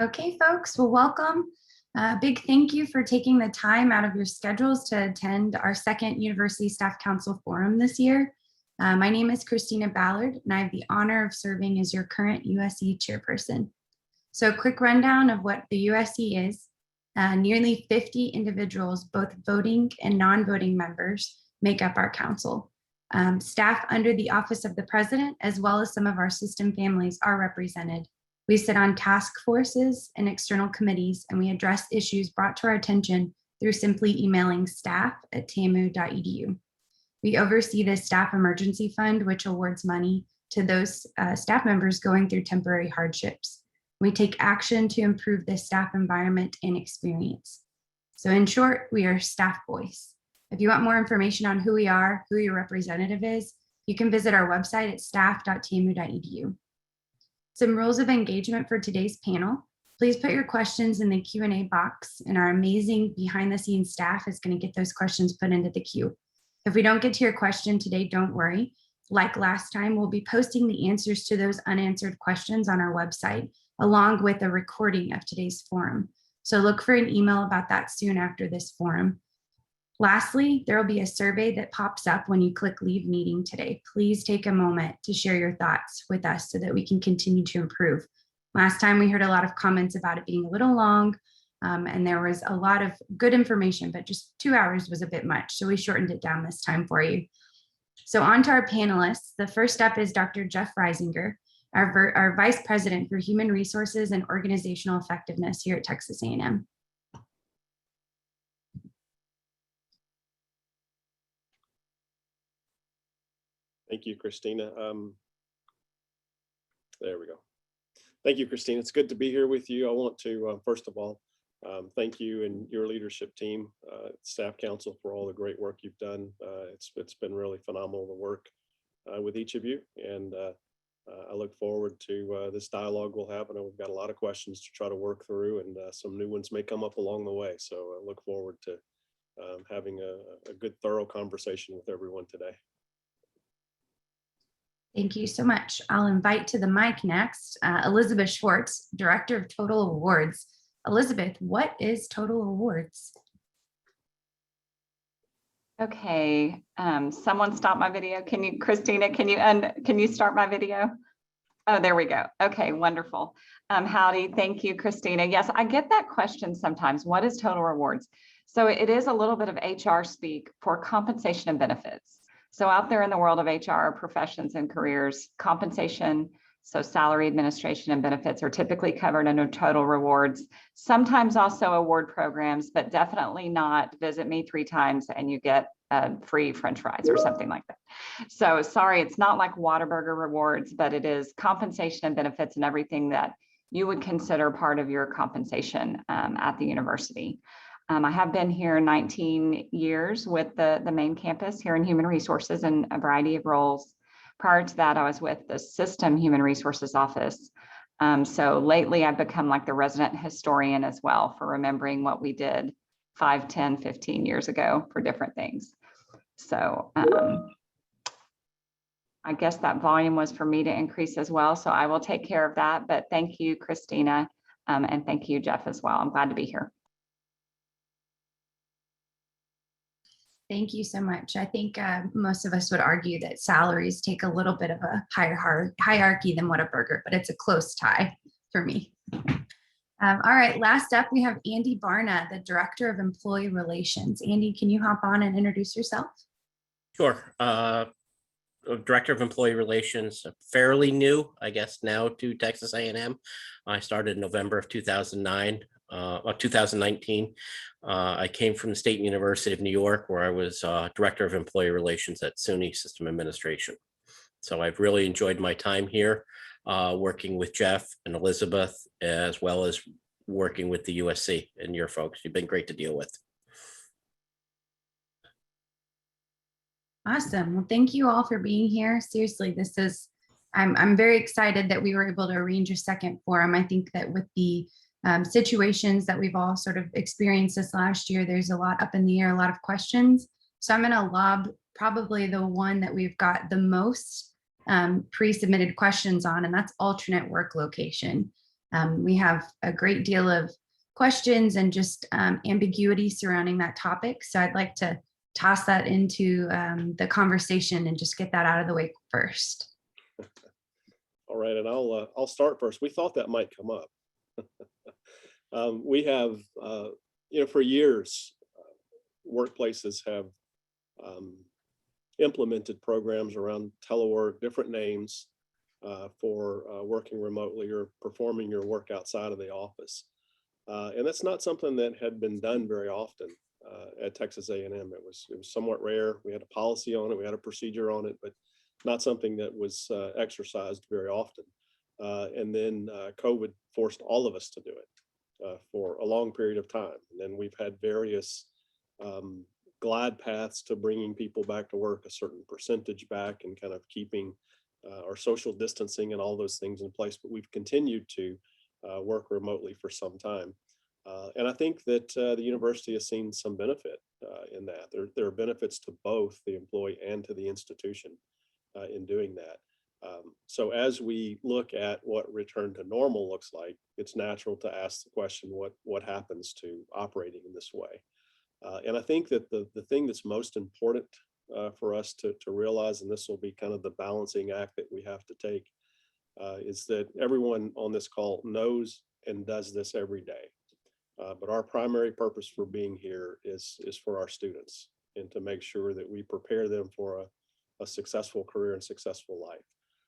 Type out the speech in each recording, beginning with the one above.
Okay, folks, well, welcome. Big thank you for taking the time out of your schedules to attend our second University Staff Council Forum this year. My name is Christina Ballard, and I have the honor of serving as your current USE chairperson. So a quick rundown of what the USE is. Nearly 50 individuals, both voting and non-voting members, make up our council. Staff under the Office of the President, as well as some of our system families, are represented. We sit on task forces and external committees, and we address issues brought to our attention through simply emailing staff@tamu.edu. We oversee the Staff Emergency Fund, which awards money to those staff members going through temporary hardships. We take action to improve the staff environment and experience. So in short, we are staff voice. If you want more information on who we are, who your representative is, you can visit our website at staff.tamu.edu. Some rules of engagement for today's panel. Please put your questions in the Q&A box, and our amazing behind-the-scenes staff is going to get those questions put into the queue. If we don't get to your question today, don't worry. Like last time, we'll be posting the answers to those unanswered questions on our website, along with a recording of today's forum. So look for an email about that soon after this forum. Lastly, there will be a survey that pops up when you click leave meeting today. Please take a moment to share your thoughts with us so that we can continue to improve. Last time we heard a lot of comments about it being a little long, and there was a lot of good information, but just 2 hours was a bit much. So we shortened it down this time for you. So on to our panelists. The first up is Dr. Jeff Reisinger, our Vice President for Human Resources and Organizational Effectiveness here at Texas A&M. Thank you, Christina. There we go. Thank you, Christina. It's good to be here with you. I want to, first of all, thank you and your leadership team, Staff Council, for all the great work you've done. It's been really phenomenal to work with each of you. And I look forward to this dialogue we'll have. I know we've got a lot of questions to try to work through, and some new ones may come up along the way. So I look forward to having a good, thorough conversation with everyone today. Thank you so much. I'll invite to the mic next, Elizabeth Schwartz, Director of Total Awards. Elizabeth, what is Total Awards? Okay, someone stop my video. Can you, Christina, can you start my video? Oh, there we go. Okay, wonderful. Howdy, thank you, Christina. Yes, I get that question sometimes. What is Total Rewards? So it is a little bit of HR speak for compensation and benefits. So out there in the world of HR professions and careers, compensation, so salary, administration, and benefits are typically covered under Total Rewards, sometimes also award programs, but definitely not visit me 3 times and you get free French fries or something like that. So sorry, it's not like Whataburger rewards, but it is compensation and benefits and everything that you would consider part of your compensation at the university. I have been here 19 years with the main campus here in Human Resources in a variety of roles. Prior to that, I was with the System Human Resources Office. So lately, I've become like the resident historian as well for remembering what we did 5, 10, 15 years ago for different things. So I guess that volume was for me to increase as well. So I will take care of that. But thank you, Christina, and thank you, Jeff, as well. I'm glad to be here. Thank you so much. I think most of us would argue that salaries take a little bit of a higher hierarchy than Whataburger, but it's a close tie for me. All right, last up, we have Andy Barna, the Director of Employee Relations. Andy, can you hop on and introduce yourself? Sure. Director of Employee Relations, fairly new, I guess, now to Texas A&M. I started in November of 2019. I came from the State University of New York, where I was Director of Employee Relations at SUNY System Administration. So I've really enjoyed my time here, working with Jeff and Elizabeth, as well as working with the USC and your folks. You've been great to deal with. Awesome. Well, thank you all for being here. Seriously, I'm very excited that we were able to arrange a second forum. I think that with the situations that we've all sort of experienced this last year, there's a lot up in the air, a lot of questions. So I'm going to lob probably the one that we've got the most pre-submitted questions on, and that's alternate work location. We have a great deal of questions and just ambiguity surrounding that topic. So I'd like to toss that into the conversation and just get that out of the way first. All right, and I'll start first. We thought that might come up. We have, for years, workplaces have implemented programs around telework, different names for working remotely or performing your work outside of the office. And that's not something that had been done very often at Texas A&M. It was somewhat rare. We had a policy on it, we had a procedure on it, but not something that was exercised very often. And then COVID forced all of us to do it for a long period of time. And then we've had various glide paths to bringing people back to work, a certain percentage back, and kind of keeping our social distancing and all those things in place. But we've continued to work remotely for some time. And I think that the university has seen some benefit in that. There are benefits to both the employee and to the institution in doing that. So as we look at what return to normal looks like, it's natural to ask the question, what happens to operating in this way? And I think that the thing that's most important for us to realize, and this will be kind of the balancing act that we have to take, is that everyone on this call knows and does this every day. But our primary purpose for being here is for our students and to make sure that we prepare them for a successful career and successful life.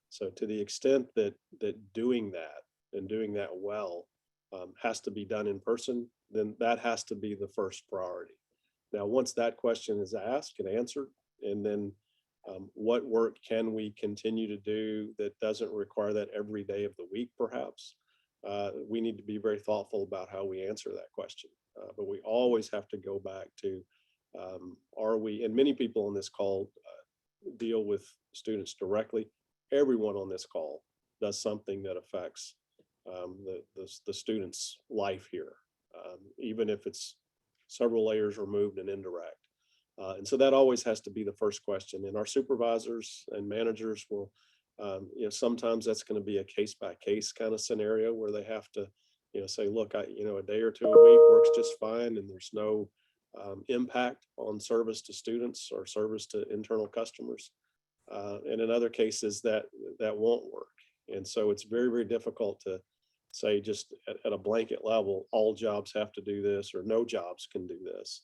So to the extent that doing that and doing that well has to be done in person, then that has to be the first priority. Now, once that question is asked and answered, and then what work can we continue to do that doesn't require that every day of the week, perhaps, we need to be very thoughtful about how we answer that question. But we always have to go back to, are we, and many people on this call deal with students directly. Everyone on this call does something that affects the student's life here, even if it's several layers removed and indirect. And so that always has to be the first question. And our supervisors and managers will, sometimes that's going to be a case-by-case kind of scenario where they have to, say, look, a day or two a week works just fine, and there's no impact on service to students or service to internal customers. And in other cases, that won't work. And so it's very, very difficult to say just at a blanket level, all jobs have to do this or no jobs can do this.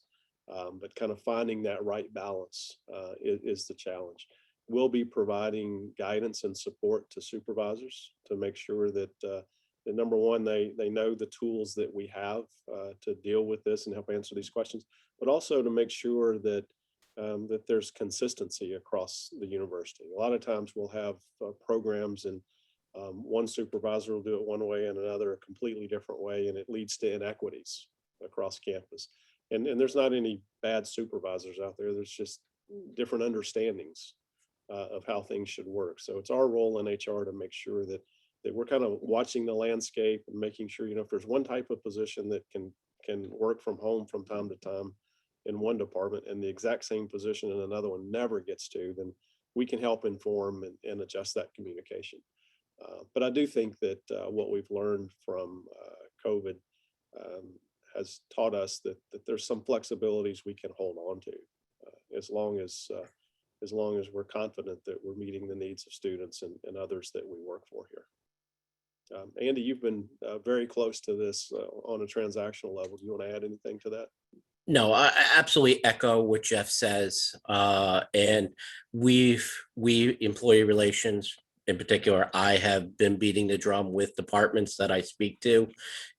But kind of finding that right balance is the challenge. We'll be providing guidance and support to supervisors to make sure that number one, they know the tools that we have to deal with this and help answer these questions, but also to make sure that that there's consistency across the university. A lot of times we'll have programs and one supervisor will do it one way and another a completely different way, and it leads to inequities across campus. And there's not any bad supervisors out there. There's just different understandings of how things should work. So it's our role in HR to make sure that we're kind of watching the landscape and making sure, if there's one type of position that can work from home from time to time in one department and the exact same position in another one never gets to, then we can help inform and adjust that communication. But I do think that what we've learned from COVID has taught us that there's some flexibilities we can hold on to as long as we're confident that we're meeting the needs of students and others that we work for here. Andy, you've been very close to this on a transactional level. Do you want to add anything to that? No, I absolutely echo what Jeff says. And we employee relations in particular, I have been beating the drum with departments that I speak to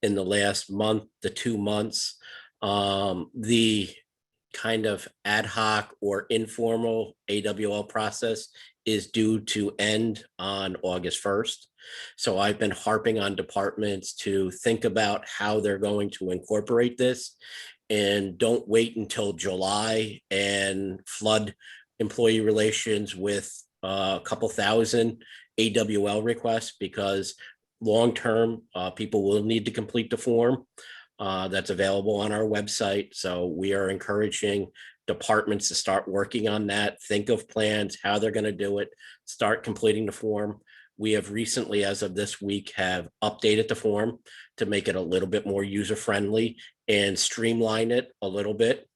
in the last month to 2 months. The kind of ad hoc or informal AWL process is due to end on August 1st. So I've been harping on departments to think about how they're going to incorporate this, and don't wait until July and flood employee relations with a couple thousand AWL requests, because long-term people will need to complete the form that's available on our website. So we are encouraging departments to start working on that, think of plans, how they're going to do it, start completing the form. We have recently, as of this week, have updated the form to make it a little bit more user-friendly and streamline it a little bit.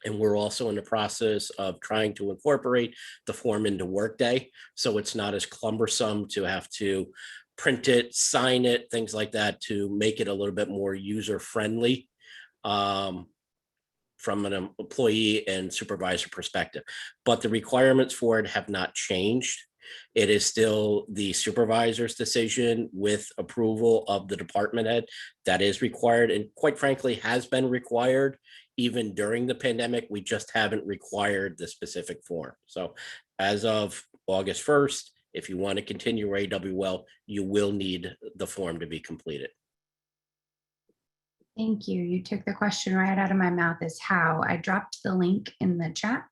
And we're also in the process of trying to incorporate the form into Workday, so it's not as cumbersome to have to print it, sign it, things like that, to make it a little bit more user-friendly from an employee and supervisor perspective. But the requirements for it have not changed. It is still the supervisor's decision with approval of the department head that is required, and quite frankly has been required even during the pandemic. We just haven't required the specific form. So as of August 1st, if you want to continue your AWL, you will need the form to be completed. Thank you. You took the question right out of my mouth, is how. I dropped the link in the chat.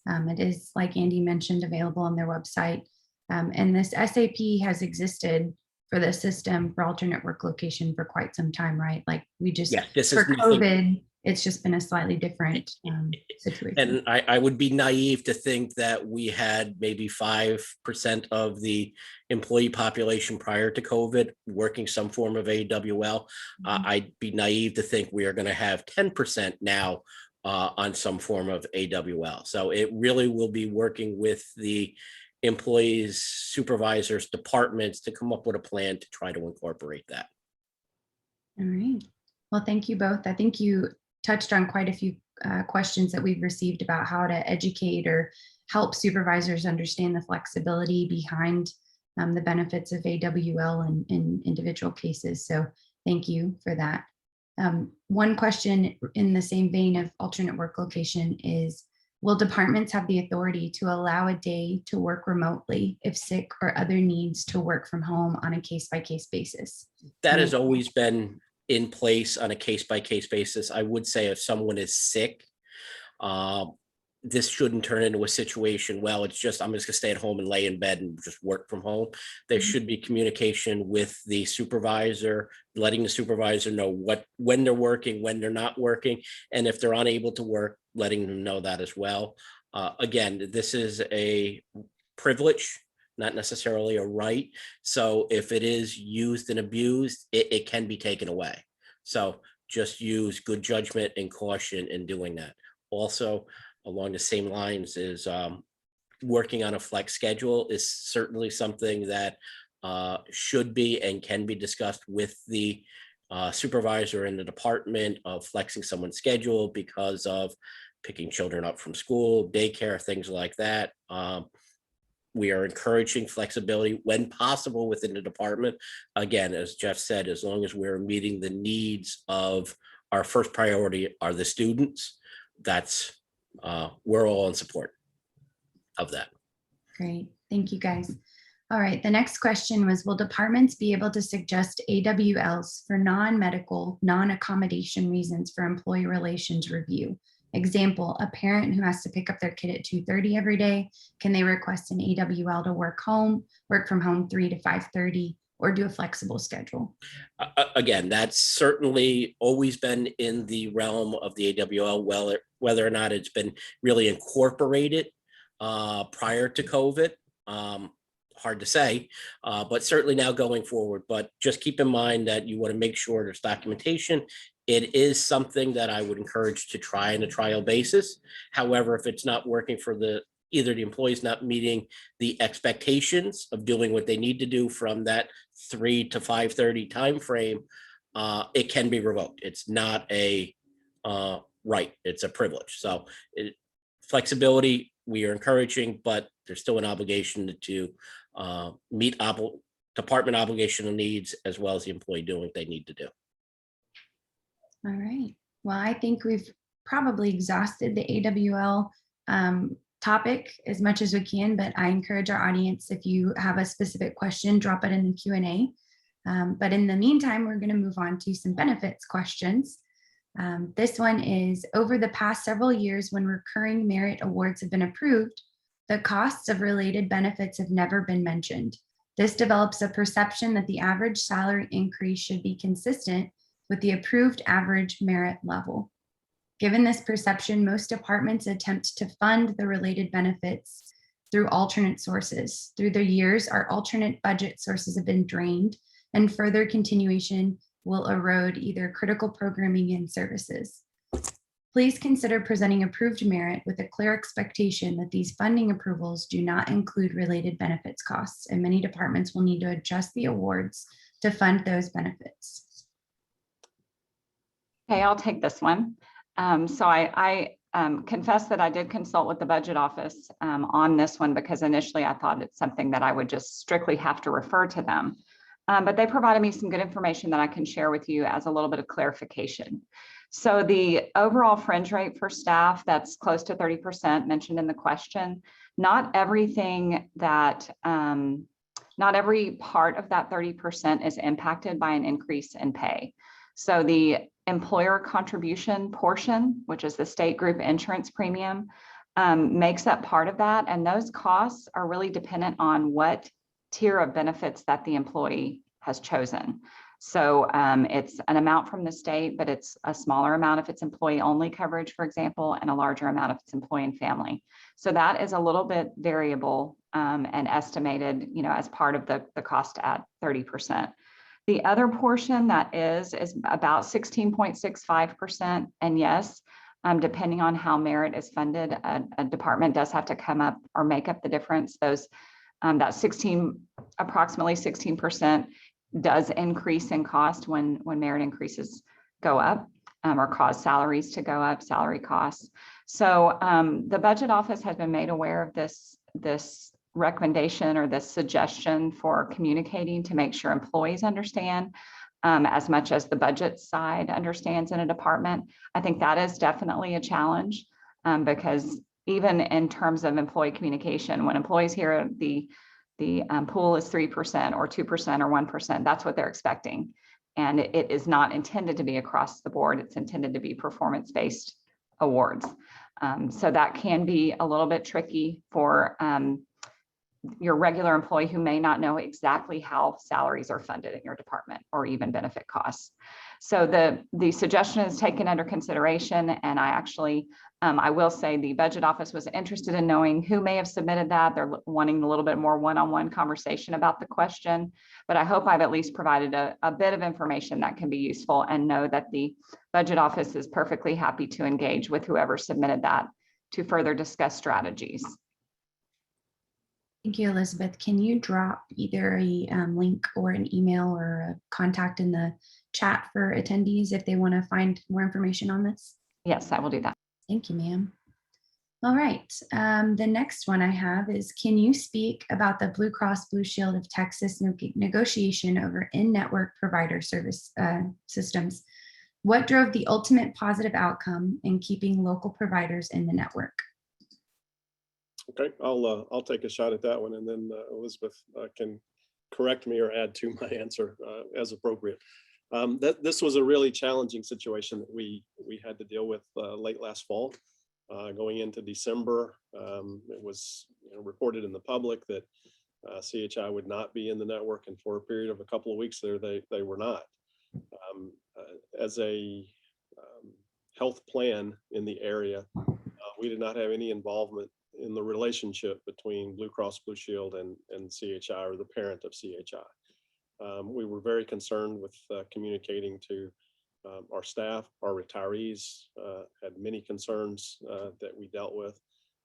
It is, like Andy mentioned, available on their website. And this SAP has existed for the system for alternate work location for quite some time, right? Like we just, this for is nothing. COVID, it's just been a slightly different situation. And I would be naive to think that we had maybe 5% of the employee population prior to COVID working some form of AWL. I'd be naive to think we are going to have 10% now on some form of AWL. So it really will be working with the employees, supervisors, departments to come up with a plan to try to incorporate that. All right. Well, thank you both. I think you touched on quite a few questions that we've received about how to educate or help supervisors understand the flexibility behind the benefits of AWL in individual cases. So thank you for that. One question in the same vein of alternate work location is, will departments have the authority to allow a day to work remotely if sick or other needs to work from home on a case-by-case basis? That has always been in place on a case-by-case basis. I would say if someone is sick, this shouldn't turn into a situation, well, it's just, I'm just gonna stay at home and lay in bed and just work from home. There should be communication with the supervisor, letting the supervisor know when they're working, when they're not working, and if they're unable to work, letting them know that as well. Again, this is a privilege, not necessarily a right. So if it is used and abused, it can be taken away. So just use good judgment and caution in doing that. Also, along the same lines is working on a flex schedule is certainly something that should be and can be discussed with the supervisor in the department of flexing someone's schedule because of picking children up from school, daycare, things like that. We are encouraging flexibility when possible within the department. Again, as Jeff said, as long as we're meeting the needs of our first priority are the students, that's we're all in support of that. Great, thank you guys. All right, the next question was, will departments be able to suggest AWLs for non-medical, non-accommodation reasons for employee relations review? Example, a parent who has to pick up their kid at 2:30 every day, can they request an AWL to work from home 3 to 5:30, or do a flexible schedule? Again, that's certainly always been in the realm of the AWL, whether or not it's been really incorporated prior to COVID. Hard to say, but certainly now going forward. But just keep in mind that you want to make sure there's documentation. It is something that I would encourage to try on a trial basis. However, if it's not working for either the employees not meeting the expectations of doing what they need to do from that 3 to 5:30 timeframe, it can be revoked. It's not a right, it's a privilege. So flexibility, we are encouraging, but there's still an obligation to meet department obligational needs as well as the employee doing what they need to do. All right, well, I think we've probably exhausted the AWL topic as much as we can, but I encourage our audience, if you have a specific question, drop it in the Q&A. But in the meantime, we're going to move on to some benefits questions. This one is, over the past several years, when recurring merit awards have been approved, the costs of related benefits have never been mentioned. This develops a perception that the average salary increase should be consistent with the approved average merit level. Given this perception, most departments attempt to fund the related benefits through alternate sources. Through the years, our alternate budget sources have been drained, and further continuation will erode either critical programming and services. Please consider presenting approved merit with a clear expectation that these funding approvals do not include related benefits costs, and many departments will need to adjust the awards to fund those benefits. Okay, I'll take this one. So I confess that I did consult with the budget office on this one because initially I thought it's something that I would just strictly have to refer to them. But they provided me some good information that I can share with you as a little bit of clarification. So the overall fringe rate for staff, that's close to 30% mentioned in the question. Not everything that, not every part of that 30% is impacted by an increase in pay. So the employer contribution portion, which is the state group insurance premium, makes up part of that. And those costs are really dependent on what tier of benefits that the employee has chosen. So it's an amount from the state, but it's a smaller amount if it's employee only coverage, for example, and a larger amount if it's employee and family. So that is a little bit variable and estimated, as part of the cost at 30%. The other portion that is about 16.65%. And yes, depending on how merit is funded, a department does have to come up or make up the difference. Those that approximately 16% does increase in cost when merit increases go up or cause salaries to go up, salary costs. So the budget office has been made aware of this recommendation or this suggestion for communicating to make sure employees understand as much as the budget side understands in a department. I think that is definitely a challenge because even in terms of employee communication, when employees hear the pool is 3% or 2% or 1%, that's what they're expecting. And it is not intended to be across the board. It's intended to be performance-based awards. So that can be a little bit tricky for your regular employee who may not know exactly how salaries are funded in your department or even benefit costs. So the suggestion is taken under consideration, and I will say the budget office was interested in knowing who may have submitted that. They're wanting a little bit more one-on-one conversation about the question, but I hope I've at least provided a bit of information that can be useful, and know that the budget office is perfectly happy to engage with whoever submitted that to further discuss strategies. Thank you, Elizabeth. Can you drop either a link or an email or a contact in the chat for attendees if they want to find more information on this? Yes, I will do that. Thank you, ma'am. All right. The next one I have is, can you speak about the Blue Cross Blue Shield of Texas negotiation over in-network provider service systems? What drove the ultimate positive outcome in keeping local providers in the network? Okay, I'll take a shot at that one, and then Elizabeth can correct me or add to my answer as appropriate. This was a really challenging situation that we had to deal with late last fall. Going into December, it was reported in the public that CHI would not be in the network, and for a period of a couple of weeks there, they were not. As a health plan in the area, we did not have any involvement in the relationship between Blue Cross Blue Shield and CHI, or the parent of CHI. We were very concerned with communicating to our staff. Our retirees had many concerns that we dealt with.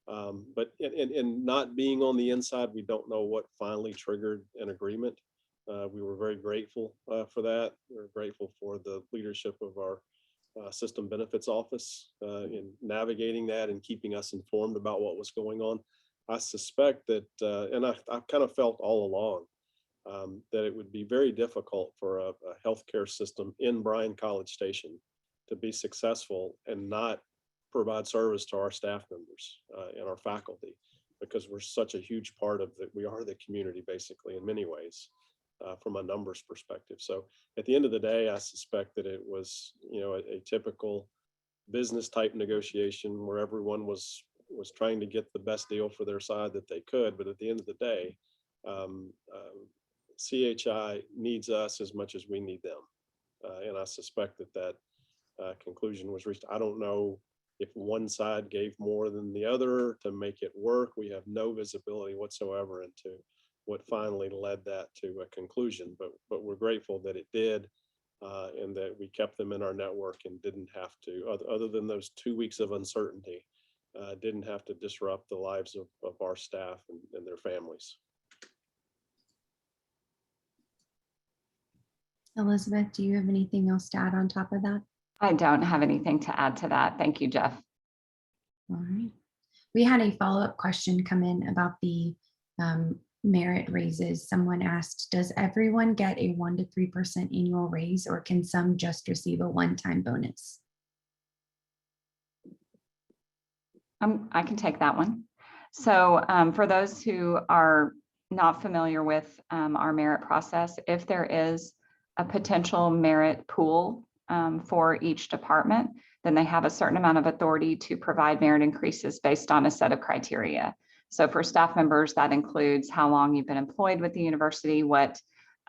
But in not being on the inside, we don't know what finally triggered an agreement. We were very grateful for that. We're grateful for the leadership of our system benefits office in navigating that and keeping us informed about what was going on. I suspect that, and I've kind of felt all along that it would be very difficult for a healthcare system in Bryan College Station to be successful and not provide service to our staff members and our faculty, because we're such a huge part of it. We are the community basically in many ways. From a numbers perspective. So at the end of the day, I suspect that it was, a typical business type negotiation where everyone was trying to get the best deal for their side that they could. But at the end of the day, CHI needs us as much as we need them. And I suspect that conclusion was reached. I don't know if one side gave more than the other to make it work. We have no visibility whatsoever into what finally led that to a conclusion, but we're grateful that it did, and that we kept them in our network and didn't have to, other than those 2 weeks of uncertainty, didn't have to disrupt the lives of our staff and their families. Elizabeth, do you have anything else to add on top of that? I don't have anything to add to that. Thank you, Jeff. All right. We had a follow-up question come in about the merit raises. Someone asked, does everyone get a 1 to 3% annual raise, or can some just receive a one-time bonus? I can take that one. So for those who are not familiar with our merit process, if there is a potential merit pool for each department, then they have a certain amount of authority to provide merit increases based on a set of criteria. So for staff members, that includes how long you've been employed with the university, what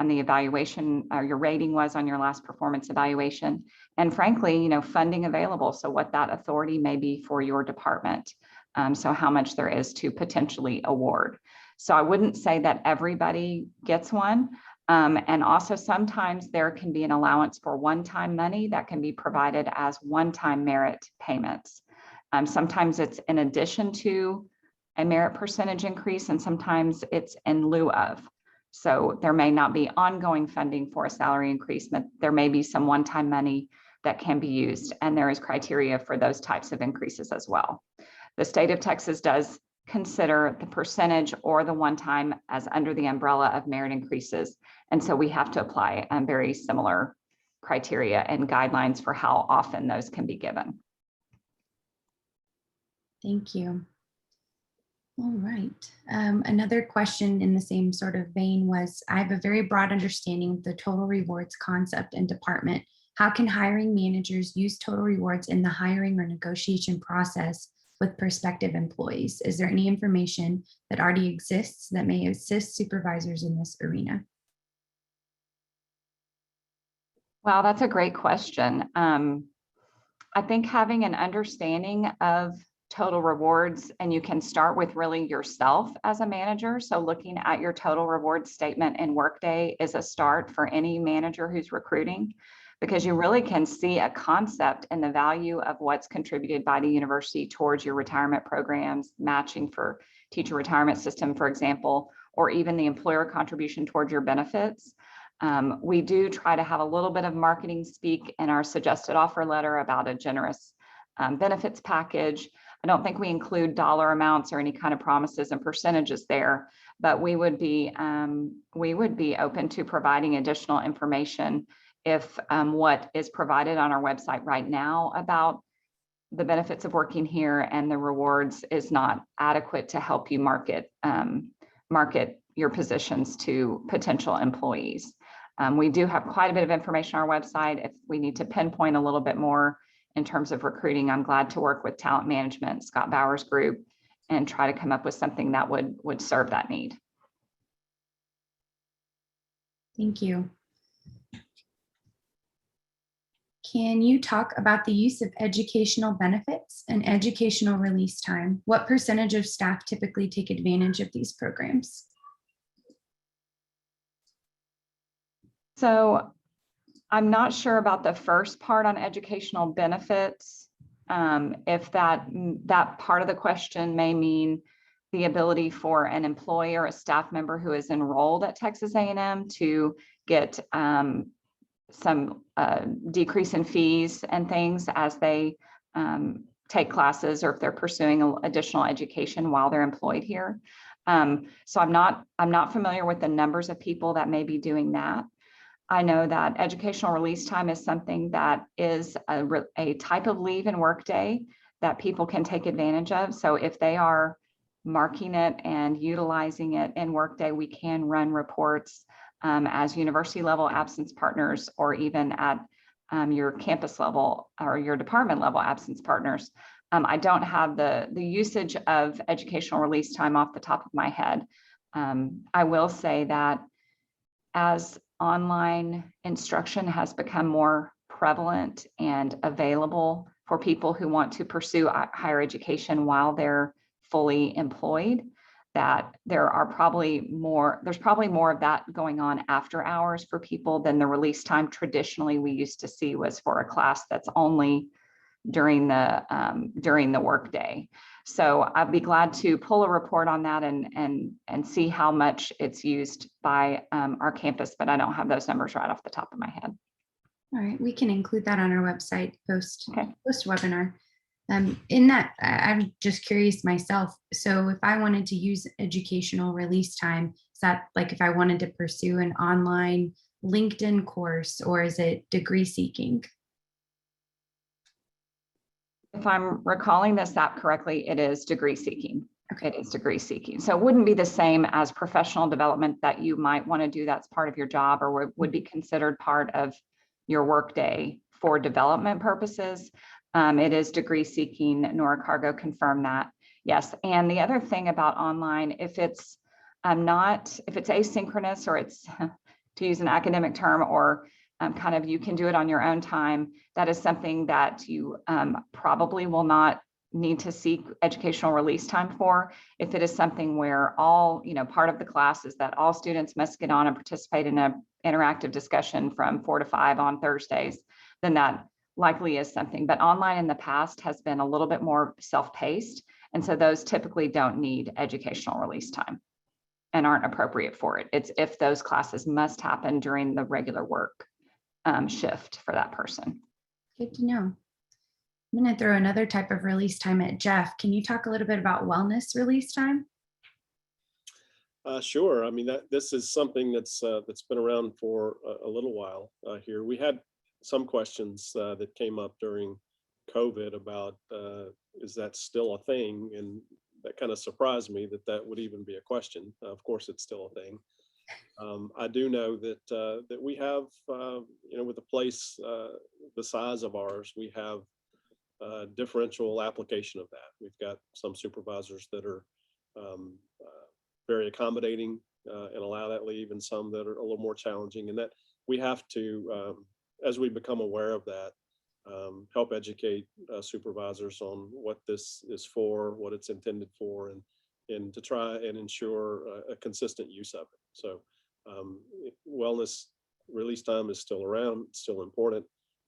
the evaluation or your rating was on your last performance evaluation, and frankly, funding available. So what that authority may be for your department. So how much there is to potentially award. So I wouldn't say that everybody gets one. And also sometimes there can be an allowance for one-time money that can be provided as one-time merit payments. Sometimes it's in addition to a merit percentage increase, and sometimes it's in lieu of. So there may not be ongoing funding for a salary increase, but there may be some one-time money that can be used. And there is criteria for those types of increases as well. The state of Texas does consider the percentage or the one-time as under the umbrella of merit increases. And so we have to apply very similar criteria and guidelines for how often those can be given. Thank you. All right. Another question in the same sort of vein was, I have a very broad understanding of the total rewards concept and department. How can hiring managers use total rewards in the hiring or negotiation process with prospective employees? Is there any information that already exists that may assist supervisors in this arena? Wow, that's a great question. I think having an understanding of total rewards, and you can start with really yourself as a manager. So looking at your total reward statement in Workday is a start for any manager who's recruiting, because you really can see a concept and the value of what's contributed by the university towards your retirement programs, matching for teacher retirement system, for example, or even the employer contribution towards your benefits. We do try to have a little bit of marketing speak in our suggested offer letter about a generous benefits package. I don't think we include dollar amounts or any kind of promises and percentages there, but we would be open to providing additional information if what is provided on our website right now about the benefits of working here and the rewards is not adequate to help you market your positions to potential employees. We do have quite a bit of information on our website. If we need to pinpoint a little bit more in terms of recruiting, I'm glad to work with talent management, Scott Bauer's group, and try to come up with something that would serve that need. Thank you. Can you talk about the use of educational benefits and educational release time? What percentage of staff typically take advantage of these programs? So I'm not sure about the first part on educational benefits. If that part of the question may mean the ability for an employee or a staff member who is enrolled at Texas A&M to get some decrease in fees and things as they take classes, or if they're pursuing additional education while they're employed here. So I'm not familiar with the numbers of people that may be doing that. I know that educational release time is something that is a type of leave in Workday that people can take advantage of. So if they are marking it and utilizing it in Workday, we can run reports as university level absence partners, or even at your campus level or your department level absence partners. I don't have the usage of educational release time off the top of my head. I will say that as online instruction has become more prevalent and available for people who want to pursue higher education while they're fully employed, that there's probably more of that going on after hours for people than the release time traditionally we used to see was for a class that's only during the workday. So I'd be glad to pull a report on that and see how much it's used by our campus, but I don't have those numbers right off the top of my head. All right, we can include that on our website post Okay. webinar. In that, I'm just curious myself. So if I wanted to use educational release time, is that like if I wanted to pursue an online LinkedIn course, or is it degree seeking? If I'm recalling this app correctly, it is degree seeking. Okay. It is degree seeking. So it wouldn't be the same as professional development that you might want to do. That's part of your job or would be considered part of your workday for development purposes. It is degree seeking. Nora Cargo confirmed that. Yes. And the other thing about online, if it's asynchronous, or it's to use an academic term, or kind of you can do it on your own time, that is something that you probably will not need to seek educational release time for. If it is something where part of the class is that all students must get on and participate in an interactive discussion from 4 to 5 on Thursdays, then that likely is something. But online in the past has been a little bit more self-paced. And so those typically don't need educational release time and aren't appropriate for it. It's if those classes must happen during the regular work shift for that person. Good to know. I'm going to throw another type of release time at Jeff. Can you talk a little bit about wellness release time? Sure. I mean, this is something that's been around for a little while here. We had some questions that came up during COVID about is that still a thing? And that kind of surprised me that would even be a question. Of course, it's still a thing. I do know that we have, with a place the size of ours, we have differential application of that. We've got some supervisors that are very accommodating and allow that leave, and some that are a little more challenging, and that we have to, as we become aware of that, help educate supervisors on what this is for, what it's intended for, and to try and ensure a consistent use of it. So wellness release time is still around, it's still important.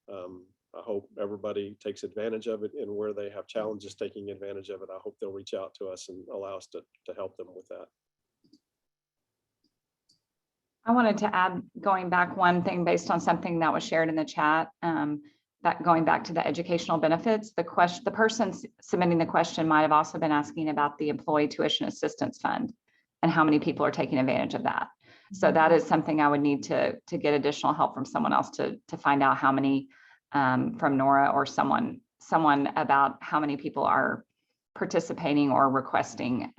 I hope everybody takes advantage of it, and where they have challenges taking advantage of it, I hope they'll reach out to us and allow us to help them with that. I wanted to add, going back one thing based on something that was shared in the chat, that going back to the educational benefits, the person submitting the question might have also been asking about the Employee Tuition Assistance Fund and how many people are taking advantage of that. So that is something I would need to get additional help from someone else to find out how many, from Nora or someone about how many people are participating or requesting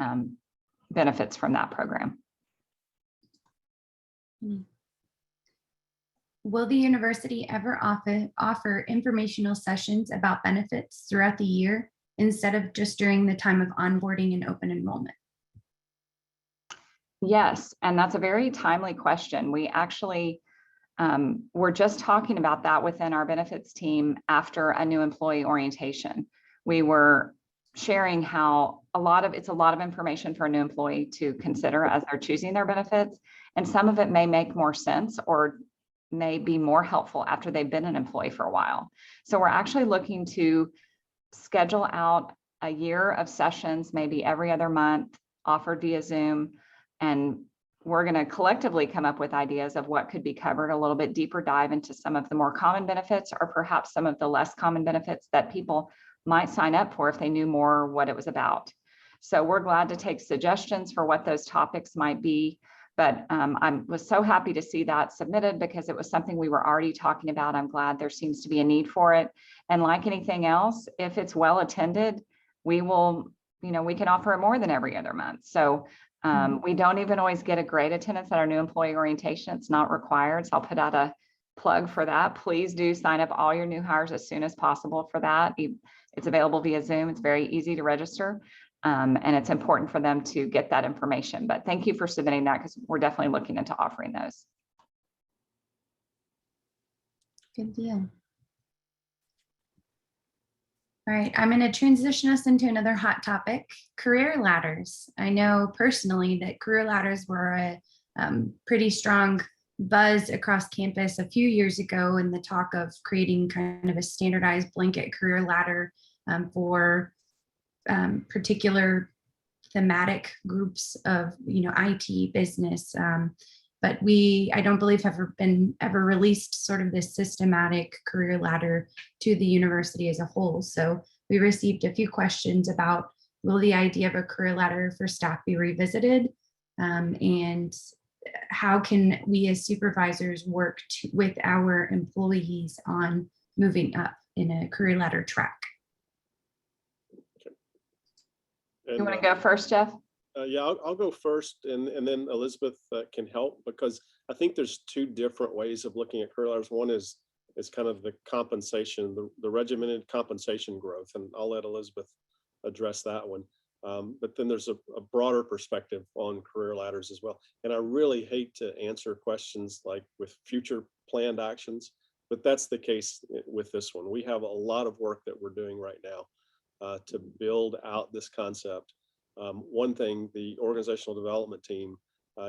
benefits from that program. Will the university ever offer informational sessions about benefits throughout the year instead of just during the time of onboarding and open enrollment? Yes, and that's a very timely question. We actually we're just talking about that within our benefits team after a new employee orientation. We were sharing how it's a lot of information for a new employee to consider as they're choosing their benefits. And some of it may make more sense or may be more helpful after they've been an employee for a while. So we're actually looking to schedule out a year of sessions, maybe every other month, offered via Zoom. And we're going to collectively come up with ideas of what could be covered, a little bit deeper dive into some of the more common benefits, or perhaps some of the less common benefits that people might sign up for if they knew more what it was about. So we're glad to take suggestions for what those topics might be. But I was so happy to see that submitted because it was something we were already talking about. I'm glad there seems to be a need for it. And like anything else, if it's well attended, we will, we can offer it more than every other month. So we don't even always get a great attendance at our new employee orientation. It's not required. So I'll put out a plug for that. Please do sign up all your new hires as soon as possible for that. It's available via Zoom. It's very easy to register. And it's important for them to get that information. But thank you for submitting that, because we're definitely looking into offering those. Good deal. All right, I'm going to transition us into another hot topic, career ladders. I know personally that career ladders were a pretty strong buzz across campus a few years ago in the talk of creating kind of a standardized blanket career ladder for particular thematic groups of, IT, business. But I don't believe have ever released sort of this systematic career ladder to the university as a whole. So we received a few questions about, will the idea of a career ladder for staff be revisited? And how can we as supervisors work with our employees on moving up in a career ladder track? You want to go first, Jeff? Yeah, I'll go first, and then Elizabeth can help, because I think there's two different ways of looking at career ladders. One is kind of the compensation, the regimented compensation growth, and I'll let Elizabeth address that one. But then there's a broader perspective on career ladders as well. And I really hate to answer questions like with future planned actions, but that's the case with this one. We have a lot of work that we're doing right now to build out this concept. One thing, the organizational development team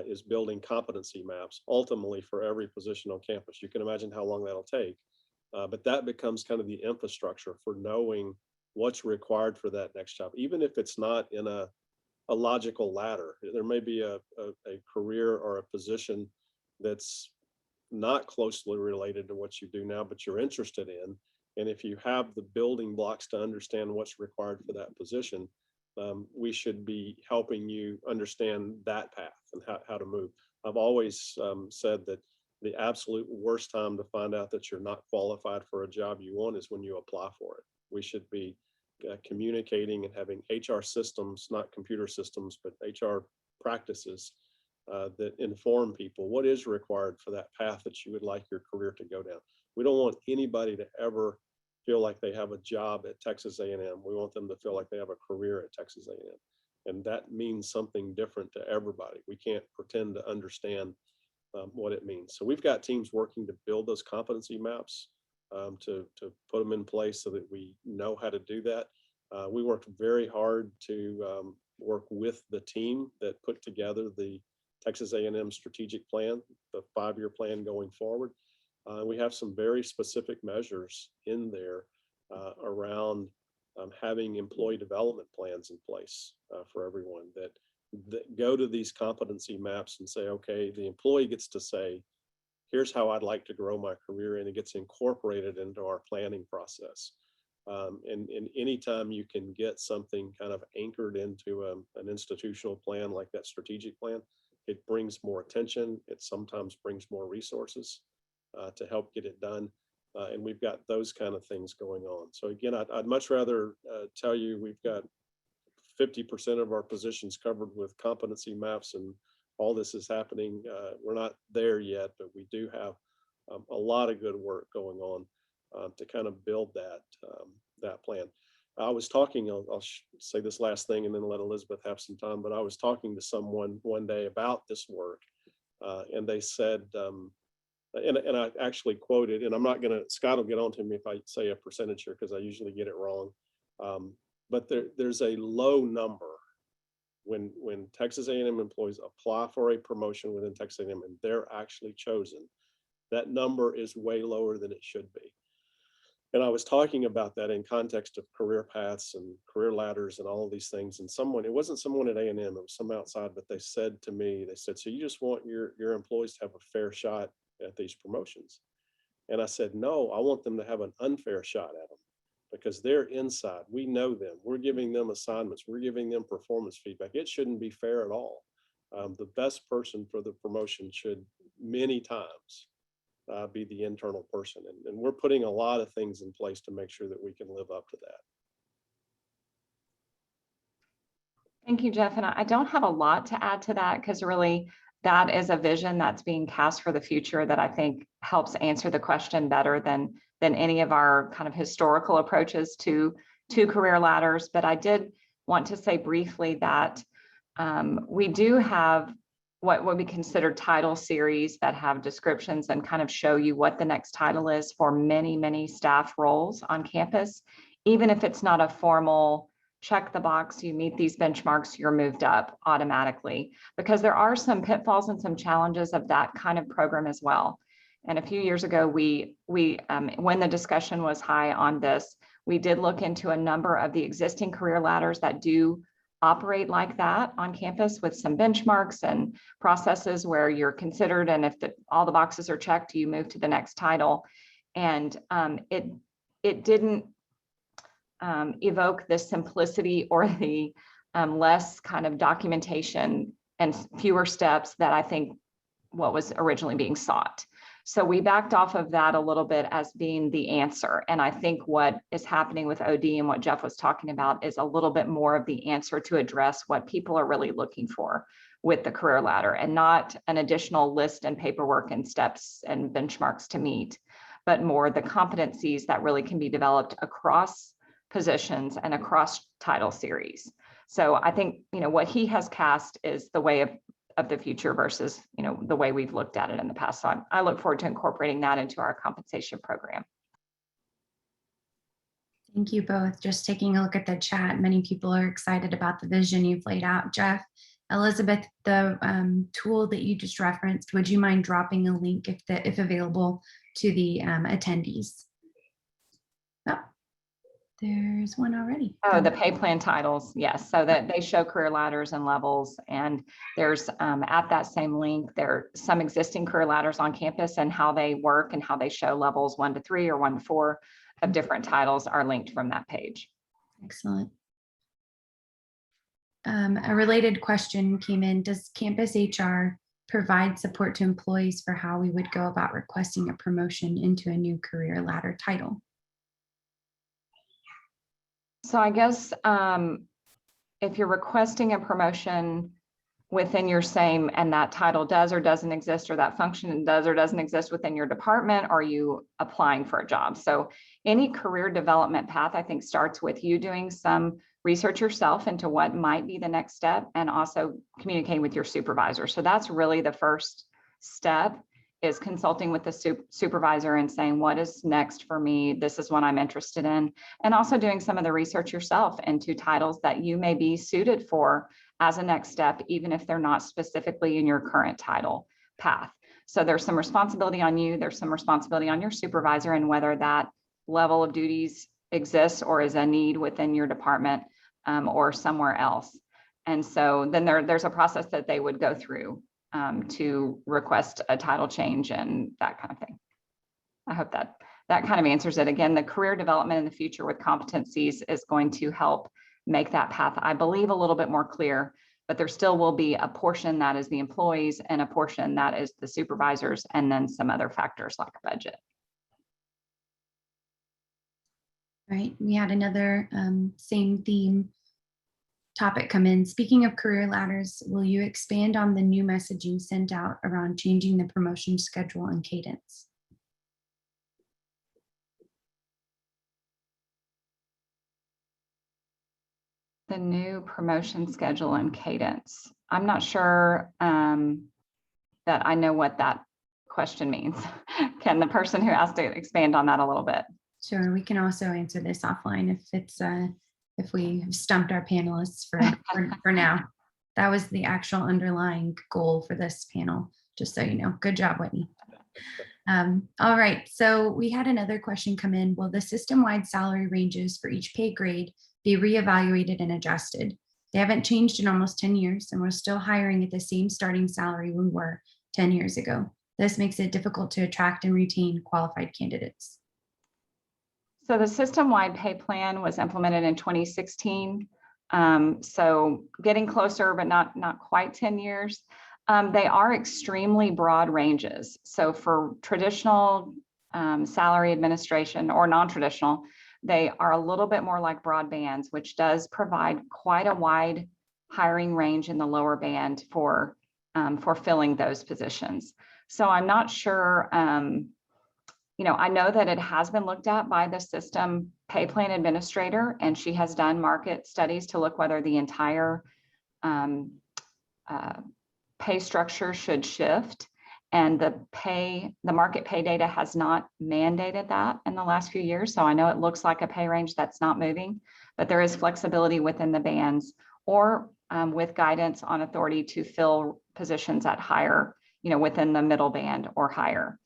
is building competency maps, ultimately for every position on campus. You can imagine how long that'll take, but that becomes kind of the infrastructure for knowing what's required for that next job, even if it's not in a logical ladder. There may be a career or a position that's not closely related to what you do now, but you're interested in. And if you have the building blocks to understand what's required for that position, we should be helping you understand that path and how to move. I've always said that the absolute worst time to find out that you're not qualified for a job you want is when you apply for it. We should be communicating and having HR systems, not computer systems, but HR practices that inform people what is required for that path that you would like your career to go down. We don't want anybody to ever feel like they have a job at Texas A&M. We want them to feel like they have a career at Texas A&M. And that means something different to everybody. We can't pretend to understand what it means. So we've got teams working to build those competency maps, to put them in place so that we know how to do that. We worked very hard to work with the team that put together the Texas A&M strategic plan, the 5-year plan going forward. We have some very specific measures in there around having employee development plans in place for everyone that go to these competency maps and say, okay, the employee gets to say, here's how I'd like to grow my career, and it gets incorporated into our planning process. And anytime you can get something kind of anchored into an institutional plan like that strategic plan, it brings more attention. It sometimes brings more resources to help get it done. And we've got those kind of things going on. So again, I'd much rather tell you we've got 50% of our positions covered with competency maps and all this is happening. We're not there yet, but we do have a lot of good work going on to kind of build that plan. I was talking, I'll say this last thing and then let Elizabeth have some time, but I was talking to someone one day about this work and they said, and I actually quoted, and I'm not going to, Scott will get on to me if I say a percentage here because I usually get it wrong. But there's a low number when Texas A&M employees apply for a promotion within Texas A&M and they're actually chosen. That number is way lower than it should be. And I was talking about that in context of career paths and career ladders and all of these things. And it wasn't someone at A&M, it was some outside, but they said to me, so you just want your employees to have a fair shot at these promotions? And I said, no, I want them to have an unfair shot at them because they're inside. We know them. We're giving them assignments. We're giving them performance feedback. It shouldn't be fair at all. The best person for the promotion should many times be the internal person. And we're putting a lot of things in place to make sure that we can live up to that. Thank you, Jeff. And I don't have a lot to add to that because really that is a vision that's being cast for the future that I think helps answer the question better than any of our kind of historical approaches to career ladders. But I did want to say briefly that we do have what we consider title series that have descriptions and kind of show you what the next title is for many, many staff roles on campus. even if it's not a formal check the box, you meet these benchmarks, you're moved up automatically, because there are some pitfalls and some challenges of that kind of program as well. And a few years ago, when the discussion was high on this, we did look into a number of the existing career ladders that do operate like that on campus, with some benchmarks and processes where you're considered, and if all the boxes are checked, you move to the next title. And it didn't evoke the simplicity or the less kind of documentation and fewer steps that I think what was originally being sought. So we backed off of that a little bit as being the answer. And I think what is happening with OD and what Jeff was talking about is a little bit more of the answer to address what people are really looking for with the career ladder, and not an additional list and paperwork and steps and benchmarks to meet, but more the competencies that really can be developed across positions and across title series. So I think, what he has cast is the way of the future versus, the way we've looked at it in the past. So I look forward to incorporating that into our compensation program. Thank you both. Just taking a look at the chat, many people are excited about the vision you've laid out, Jeff. Elizabeth, the tool that you just referenced, would you mind dropping a link if available to the attendees? Oh, there's one already. Oh, the pay plan titles, yes. So that they show career ladders and levels, and there's at that same link, there are some existing career ladders on campus, and how they work and how they show levels 1 to 3 or 1 to 4 of different titles are linked from that page. Excellent. A related question came in. Does campus HR provide support to employees for how we would go about requesting a promotion into a new career ladder title? So I guess if you're requesting a promotion within your same, and that title does or doesn't exist, or that function does or doesn't exist within your department, are you applying for a job? So any career development path, I think, starts with you doing some research yourself into what might be the next step, and also communicating with your supervisor. So that's really the first step, is consulting with the supervisor and saying, what is next for me? This is what I'm interested in. And also doing some of the research yourself into titles that you may be suited for as a next step, even if they're not specifically in your current title path. So there's some responsibility on you, there's some responsibility on your supervisor, and whether that level of duties exists or is a need within your department or somewhere else. And so then there's a process that they would go through to request a title change and that kind of thing. I hope that kind of answers it. Again, the career development in the future with competencies is going to help make that path, I believe, a little bit more clear, but there still will be a portion that is the employees and a portion that is the supervisors, and then some other factors like budget. All right, we had another same theme topic come in. Speaking of career ladders, will you expand on the new messaging sent out around changing the promotion schedule and cadence? The new promotion schedule and cadence. I'm not sure that I know what that question means. Can the person who asked it expand on that a little bit? Sure, we can also answer this offline if it's if we have stumped our panelists for now. That was the actual underlying goal for this panel, just so you know. Good job, Whitney. All right, so we had another question come in. Will the system-wide salary ranges for each pay grade be reevaluated and adjusted? They haven't changed in almost 10 years, and we're still hiring at the same starting salary we were 10 years ago. This makes it difficult to attract and retain qualified candidates. So the system-wide pay plan was implemented in 2016. So getting closer, but not quite 10 years. They are extremely broad ranges. So for traditional salary administration or non-traditional, they are a little bit more like broad bands, which does provide quite a wide hiring range in the lower band for filling those positions. So I'm not sure, I know that it has been looked at by the system pay plan administrator, and she has done market studies to look whether the entire pay structure should shift. And the market pay data has not mandated that in the last few years. So I know it looks like a pay range that's not moving, but there is flexibility within the bands, or with guidance on authority to fill positions at higher, within the middle band or higher.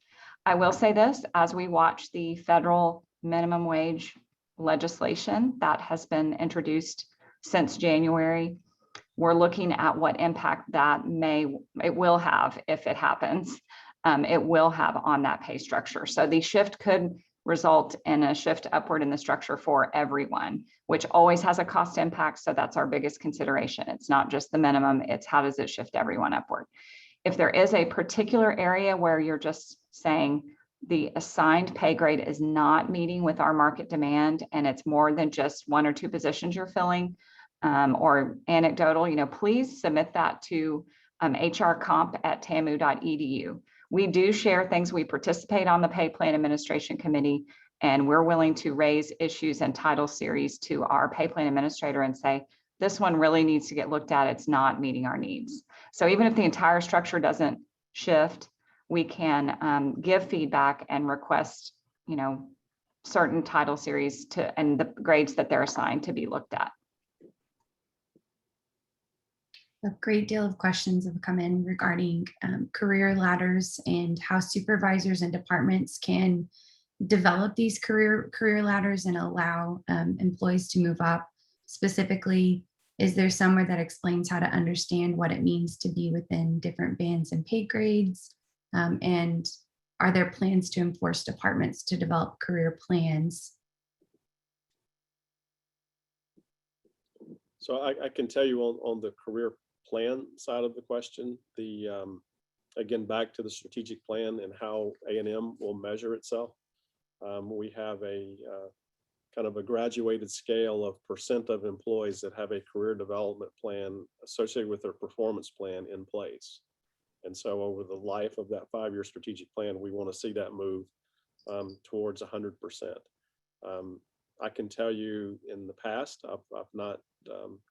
I will say this, as we watch the federal minimum wage legislation that has been introduced since January, we're looking at what impact it will have if it happens. It will have on that pay structure. So the shift could result in a shift upward in the structure for everyone, which always has a cost impact. So that's our biggest consideration. It's not just the minimum, it's how does it shift everyone upward. If there is a particular area where you're just saying the assigned pay grade is not meeting with our market demand, and it's more than just 1 or 2 positions you're filling, or anecdotal, please submit that to hrcomp@tamu.edu. We do share things. We participate on the Pay Plan Administration Committee, and we're willing to raise issues and title series to our pay plan administrator and say, this one really needs to get looked at. It's not meeting our needs. So even if the entire structure doesn't shift, we can give feedback and request, certain title series and the grades that they're assigned to be looked at. A great deal of questions have come in regarding career ladders and how supervisors and departments can develop these career ladders and allow employees to move up. Specifically, is there somewhere that explains how to understand what it means to be within different bands and pay grades? And are there plans to enforce departments to develop career plans? So I can tell you on the career plan side of the question, again, back to the strategic plan and how A&M will measure itself. We have a kind of a graduated scale of % of employees that have a career development plan associated with their performance plan in place. And so over the life of that 5-year strategic plan, we want to see that move towards 100%. I can tell you in the past, I've not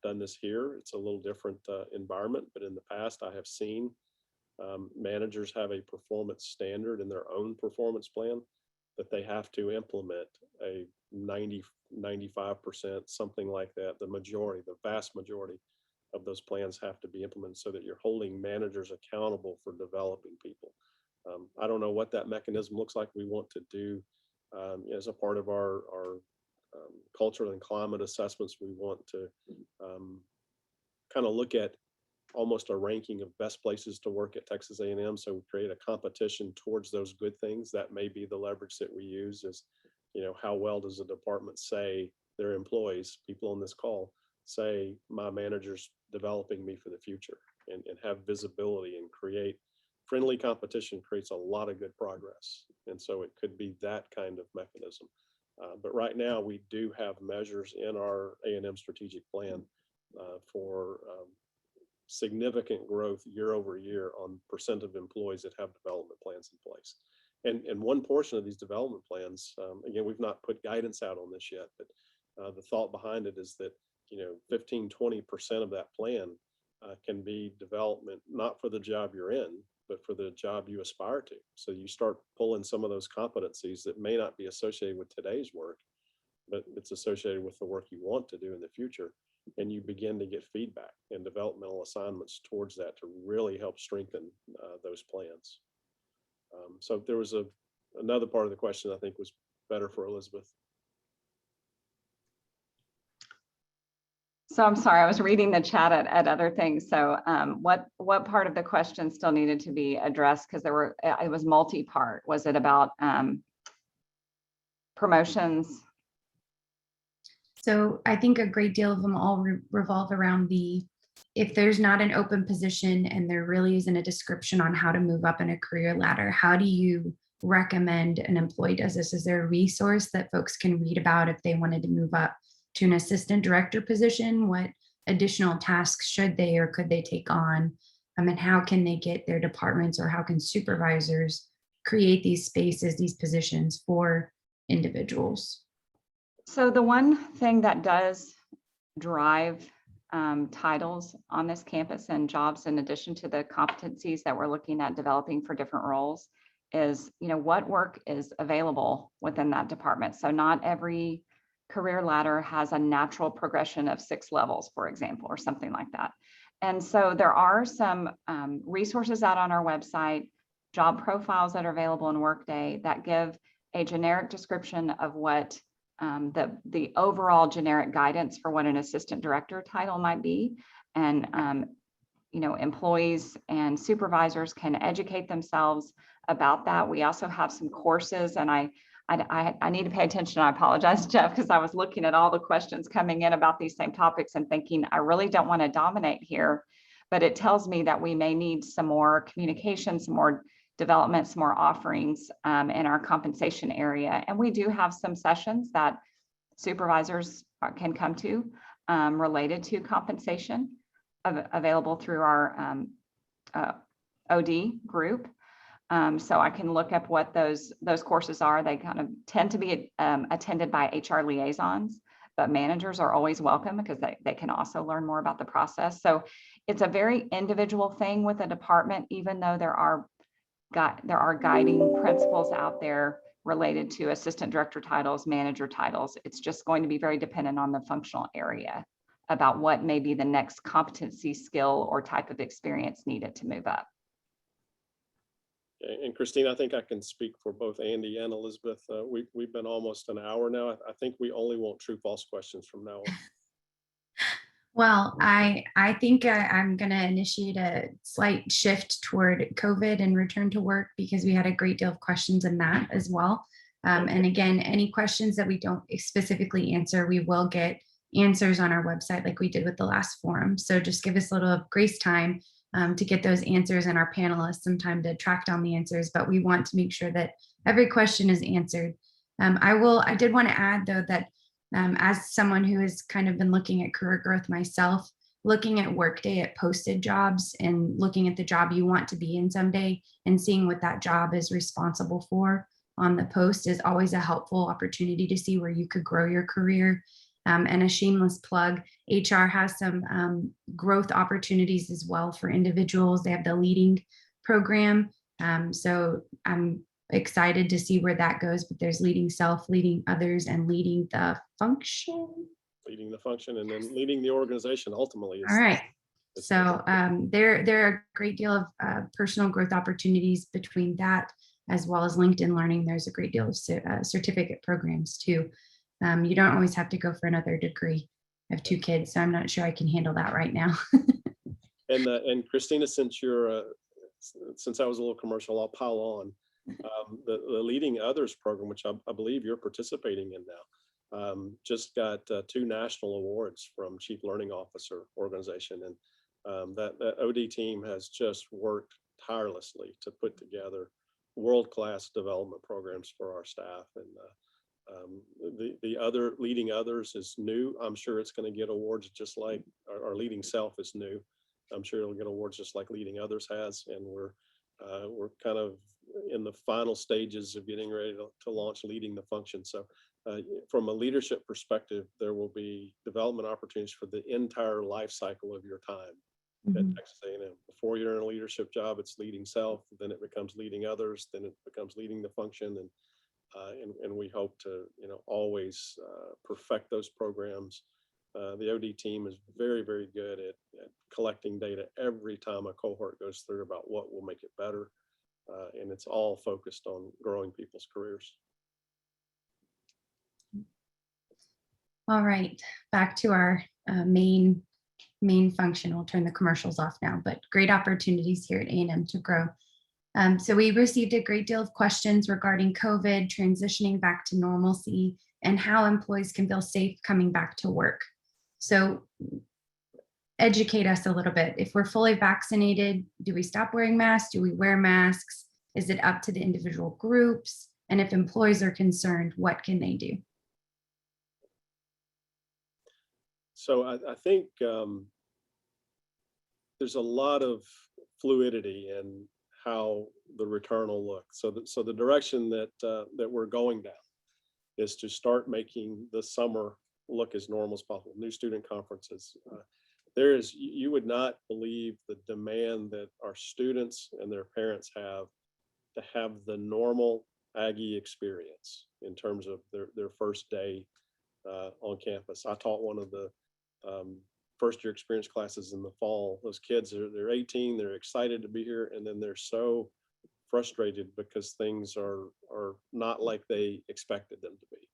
done this here. It's a little different environment, but in the past I have seen managers have a performance standard in their own performance plan that they have to implement a 90-95%, something like that. The vast majority of those plans have to be implemented so that you're holding managers accountable for developing people. I don't know what that mechanism looks like. We want to do as a part of our cultural and climate assessments. We want to kind of look at almost a ranking of best places to work at Texas A&M. So we create a competition towards those good things. That may be the leverage that we use is, how well does the department say their employees, people on this call, say my manager's developing me for the future, and have visibility and create friendly competition creates a lot of good progress. And so it could be that kind of mechanism. But right now we do have measures in our A&M strategic plan for significant growth year over year on % of employees that have development plans in place. And one portion of these development plans, again, we've not put guidance out on this yet, but the thought behind it is that 15-20% of that plan can be development, not for the job you're in, but for the job you aspire to. So you start pulling some of those competencies that may not be associated with today's work, but it's associated with the work you want to do in the future. And you begin to get feedback and developmental assignments towards that to really help strengthen those plans. So there was another part of the question I think was better for Elizabeth. So I'm sorry, I was reading the chat at other things. So what part of the question still needed to be addressed? Because it was multi-part. Was it about promotions? So I think a great deal of them all revolve around if there's not an open position and there really isn't a description on how to move up in a career ladder, how do you recommend an employee does this? Is there a resource that folks can read about if they wanted to move up to an assistant director position? What additional tasks should they or could they take on? And how can they get their departments, or how can supervisors create these spaces, these positions for individuals? So the one thing that does drive titles on this campus and jobs in addition to the competencies that we're looking at developing for different roles is, what work is available within that department. So not every career ladder has a natural progression of 6 levels, for example, or something like that. And so there are some resources out on our website, job profiles that are available in Workday that give a generic description of what the overall generic guidance for what an assistant director title might be. And, employees and supervisors can educate themselves about that. We also have some courses, and I need to pay attention. I apologize, Jeff, because I was looking at all the questions coming in about these same topics and thinking, I really don't want to dominate here, but it tells me that we may need some more communication, some more development, some more offerings in our compensation area. And we do have some sessions that supervisors can come to related to compensation available through our OD group. So I can look up what those courses are. They kind of tend to be attended by HR liaisons, but managers are always welcome because they can also learn more about the process. So it's a very individual thing with a department, even though there are guiding principles out there related to assistant director titles, manager titles. It's just going to be very dependent on the functional area about what may be the next competency, skill, or type of experience needed to move up. And Christine, I think I can speak for both Andy and Elizabeth. We've been almost an hour now. I think we only want true false questions from now on. Well, I think I'm going to initiate a slight shift toward COVID and return to work because we had a great deal of questions in that as well. And again, any questions that we don't specifically answer, we will get answers on our website like we did with the last forum. So just give us a little grace time to get those answers, and our panelists some time to track down the answers, but we want to make sure that every question is answered. I did want to add though that as someone who has kind of been looking at career growth myself, looking at Workday at posted jobs and looking at the job you want to be in someday and seeing what that job is responsible for on the post is always a helpful opportunity to see where you could grow your career. And a shameless plug, HR has some growth opportunities as well for individuals. They have the leading program. So I'm excited to see where that goes, but there's leading self, leading others, and leading the function. Leading the function and then leading the organization ultimately. All right. So there are a great deal of personal growth opportunities between that as well as LinkedIn Learning. There's a great deal of certificate programs too. You don't always have to go for another degree. I have 2 kids, so I'm not sure I can handle that right now. And Christina, since I was a little commercial, I'll pile on. The Leading Others program, which I believe you're participating in now, just got 2 national awards from Chief Learning Officer organization. And that OD team has just worked tirelessly to put together world-class development programs for our staff. And the other Leading Others is new. I'm sure it's going to get awards just like our Leading Self is new. I'm sure it'll get awards just like Leading Others has. And we're kind of in the final stages of getting ready to launch Leading the Function. So from a leadership perspective, there will be development opportunities for the entire life cycle of your time at Texas A&M. Before you're in a leadership job, it's Leading Self, then it becomes Leading Others, then it becomes Leading the Function. And we hope to, always perfect those programs. The OD team is very, very good at collecting data every time a cohort goes through about what will make it better. And it's all focused on growing people's careers. All right, back to our main function. We'll turn the commercials off now, but great opportunities here at A&M to grow. So we received a great deal of questions regarding COVID, transitioning back to normalcy, and how employees can feel safe coming back to work. So educate us a little bit. If we're fully vaccinated, do we stop wearing masks? Do we wear masks? Is it up to the individual groups? And if employees are concerned, what can they do? So I think there's a lot of fluidity in how the return will look. So the direction that we're going down is to start making the summer look as normal as possible. New student conferences, you would not believe the demand that our students and their parents have to have the normal Aggie experience in terms of their first day on campus. I taught one of the first year experience classes in the fall. Those kids they're 18, they're excited to be here, and then they're so frustrated because things are not like they expected them to be.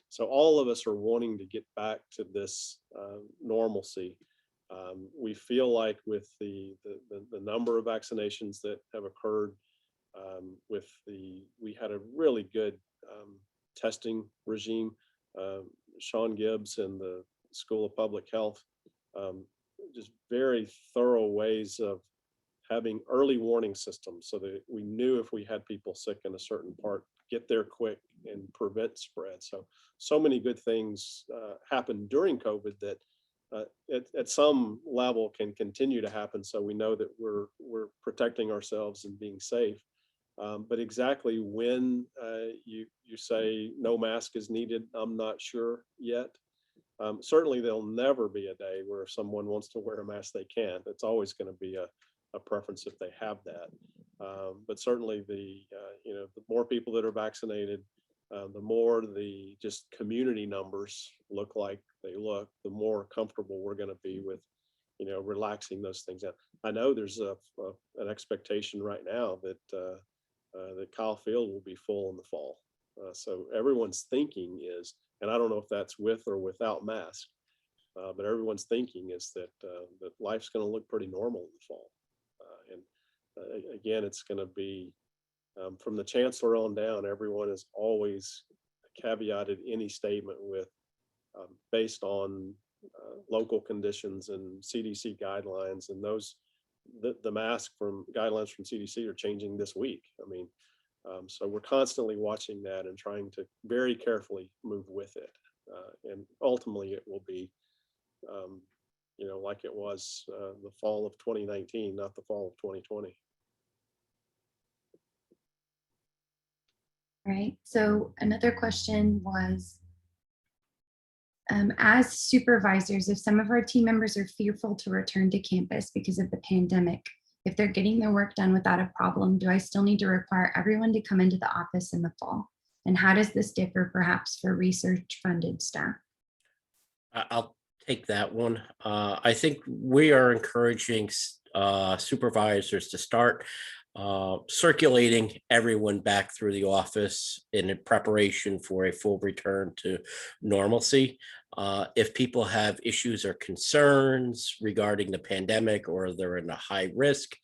So all of us are wanting to get back to this normalcy. We feel like with the number of vaccinations that have occurred, we had a really good testing regime. Sean Gibbs and the School of Public Health, just very thorough ways of having early warning systems so that we knew if we had people sick in a certain part, get there quick and prevent spread. So many good things happened during COVID that at some level can continue to happen. So we know that we're protecting ourselves and being safe. But exactly when you say no mask is needed, I'm not sure yet. Certainly there'll never be a day where if someone wants to wear a mask, they can. It's always going to be a preference if they have that. But certainly the more people that are vaccinated, the more the just community numbers look like they look, the more comfortable we're going to be with, relaxing those things out. I know there's an expectation right now that that Kyle Field will be full in the fall. So everyone's thinking is, and I don't know if that's with or without mask, but everyone's thinking is that that life's going to look pretty normal in the fall. Again, it's going to be from the chancellor on down. Everyone has always caveated any statement with based on local conditions and CDC guidelines, and those the mask from guidelines from CDC are changing this week. I mean, so we're constantly watching that and trying to very carefully move with it, and ultimately it will be like it was the fall of 2019, not the fall of 2020. Right. So another question was, as supervisors, if some of our team members are fearful to return to campus because of the pandemic, if they're getting their work done without a problem, do I still need to require everyone to come into the office in the fall? And how does this differ perhaps for research-funded staff? I'll take that one. I think we are encouraging supervisors to start circulating everyone back through the office in preparation for a full return to normalcy. If people have issues or concerns regarding the pandemic, or they're in a high risk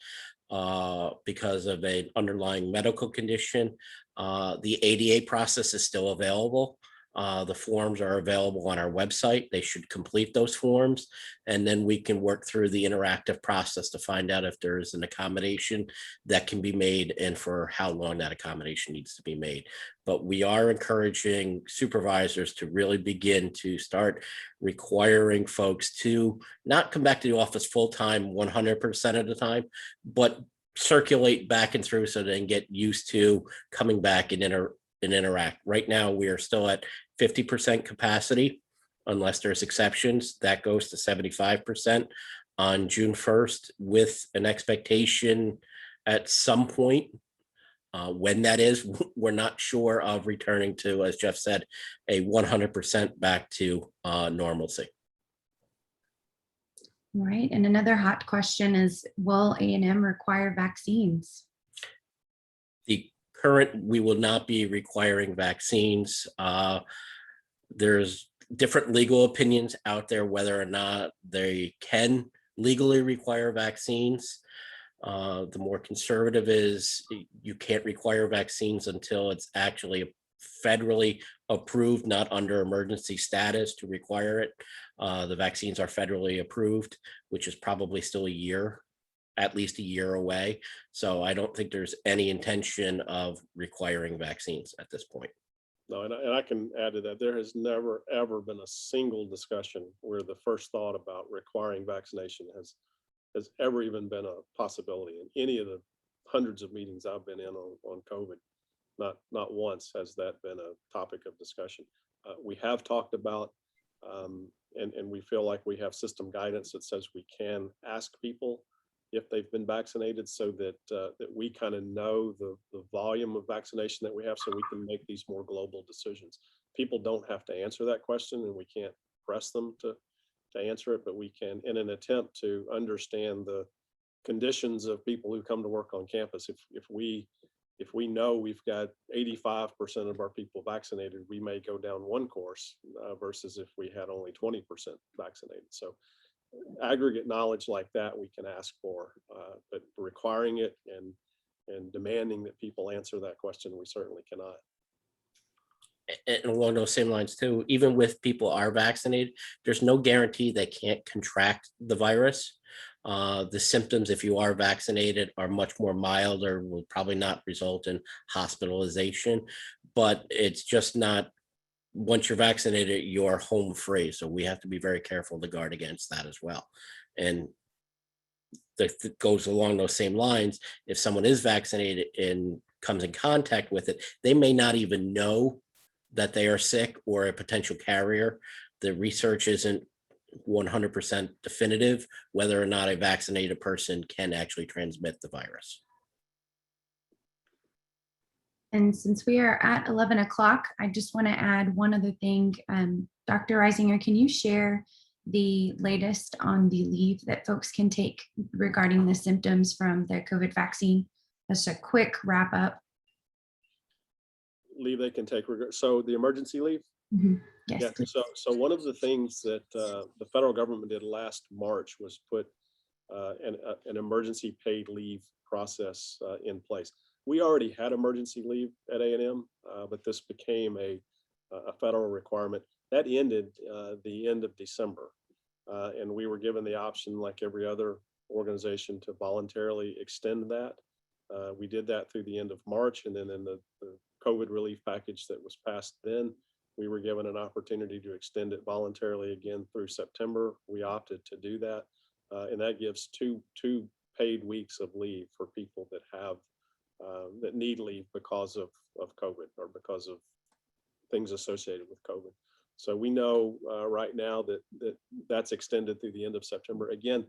because of an underlying medical condition, the ADA process is still available. The forms are available on our website. They should complete those forms, and then we can work through the interactive process to find out if there is an accommodation that can be made and for how long that accommodation needs to be made. But we are encouraging supervisors to really begin to start requiring folks to not come back to the office full-time 100% of the time, but circulate back and through so they can get used to coming back and interact. Right now, we are still at 50% capacity, unless there's exceptions. That goes to 75% on June 1st, with an expectation at some point, when that is, we're not sure, of returning to, as Jeff said, a 100% back to normalcy. All right. And another hot question is, will A&M require vaccines? We will not be requiring vaccines. There's different legal opinions out there whether or not they can legally require vaccines. The more conservative is you can't require vaccines until it's actually federally approved, not under emergency status to require it. The vaccines are federally approved, which is probably still at least a year away. So I don't think there's any intention of requiring vaccines at this point. No, and I can add to that. There has never, ever been a single discussion where the first thought about requiring vaccination has ever even been a possibility in any of the hundreds of meetings I've been in on COVID. Not once has that been a topic of discussion. We have talked about And we feel like we have system guidance that says we can ask people if they've been vaccinated, so that that we kind of know the volume of vaccination that we have, so we can make these more global decisions. People don't have to answer that question, and we can't press them to answer it, but we can, in an attempt to understand the conditions of people who come to work on campus. If we know we've got 85% of our people vaccinated, we may go down one course versus if we had only 20% vaccinated. So aggregate knowledge like that we can ask for, but requiring it and demanding that people answer that question, we certainly cannot. And along those same lines too, even with people are vaccinated, there's no guarantee they can't contract the virus. The symptoms, if you are vaccinated, are much more mild or will probably not result in hospitalization, but it's just not, once you're vaccinated, you're home free. So we have to be very careful to guard against that as well. And that goes along those same lines. If someone is vaccinated and comes in contact with it, they may not even know that they are sick or a potential carrier. The research isn't 100% definitive whether or not a vaccinated person can actually transmit the virus. And since we are at 11 o'clock, I just want to add one other thing. Dr. Reisinger, can you share the latest on the leave that folks can take regarding the symptoms from the COVID vaccine? Just a quick wrap up. Leave they can take, so the emergency leave? Yes. Yeah, so one of the things that the federal government did last March was put an emergency paid leave process in place. We already had emergency leave at A&M, but this became a federal requirement. That ended the end of December, and we were given the option, like every other organization, to voluntarily extend that. We did that through the end of March, and then in the COVID relief package that was passed then, we were given an opportunity to extend it voluntarily again through September. We opted to do that, and that gives two paid weeks of leave for people that have that need leave because of COVID or because of things associated with COVID. So we know right now that's extended through the end of September. Again,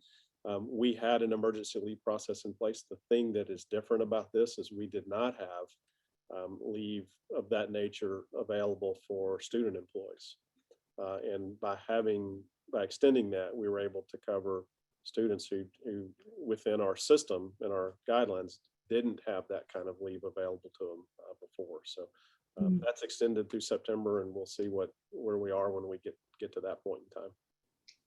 we had an emergency leave process in place. The thing that is different about this is we did not have leave of that nature available for student employees. And by extending that, we were able to cover students who within our system and our guidelines didn't have that kind of leave available to them before. So that's extended through September, and we'll see where we are when we get to that point in time.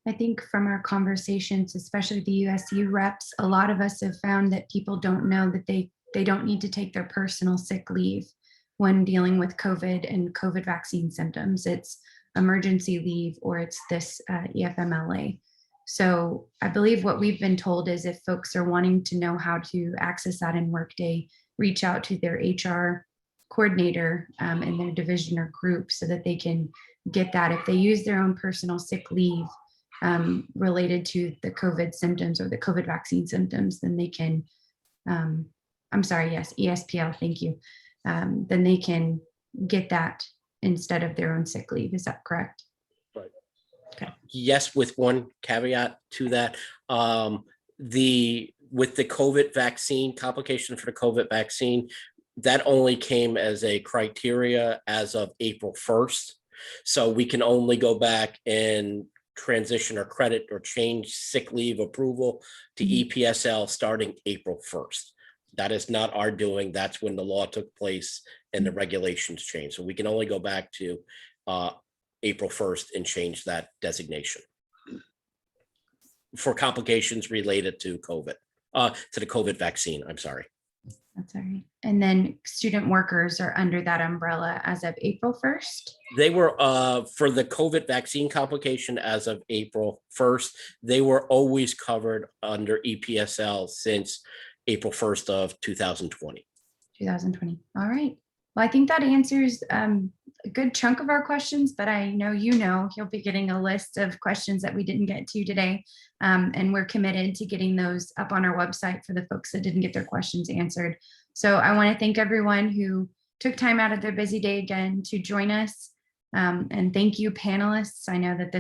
I think from our conversations, especially the USU reps, a lot of us have found that people don't know that they don't need to take their personal sick leave when dealing with COVID and COVID vaccine symptoms. It's emergency leave or it's this EFMLA. So I believe what we've been told is if folks are wanting to know how to access that in Workday, reach out to their HR coordinator in their division or group so that they can get that. If they use their own personal sick leave related to the COVID symptoms or the COVID vaccine symptoms, then they can, I'm sorry, yes, ESPL, thank you. Then they can get that instead of their own sick leave. Is that correct? Right. Okay. Yes, with one caveat to that. With the COVID vaccine, complication for the COVID vaccine, that only came as a criteria as of April 1st. So we can only go back and transition or credit or change sick leave approval to EPSL starting April 1st. That is not our doing. That's when the law took place and the regulations changed. So we can only go back to April 1st and change that designation for complications related to COVID, to the COVID vaccine. I'm sorry. That's all right. And then student workers are under that umbrella as of April 1st? They were, for the COVID vaccine complication as of April 1st, they were always covered under EPSL since April 1st of 2020. 2020. All right. Well, I think that answers a good chunk of our questions, but I know you'll be getting a list of questions that we didn't get to today. And we're committed to getting those up on our website for the folks that didn't get their questions answered. So I want to thank everyone who took time out of their busy day again to join us. And thank you, panelists. I know that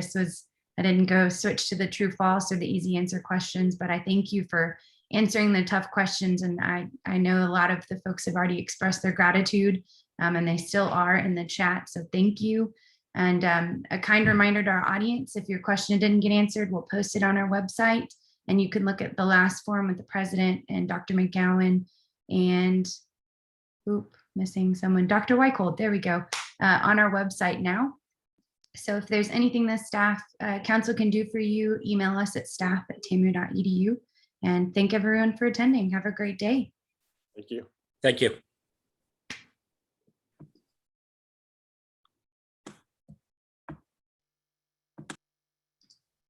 I didn't go switch to the true false or the easy answer questions, but I thank you for answering the tough questions. And I know a lot of the folks have already expressed their gratitude, and they still are in the chat. So thank you. And a kind reminder to our audience, if your question didn't get answered, we'll post it on our website. And you can look at the last forum with the president and Dr. McGowan and, missing someone, Dr. Weicholt, there we go, on our website now. So if there's anything the staff council can do for you, email us at staff@tamu.edu. And thank everyone for attending. Have a great day. Thank you. Thank you.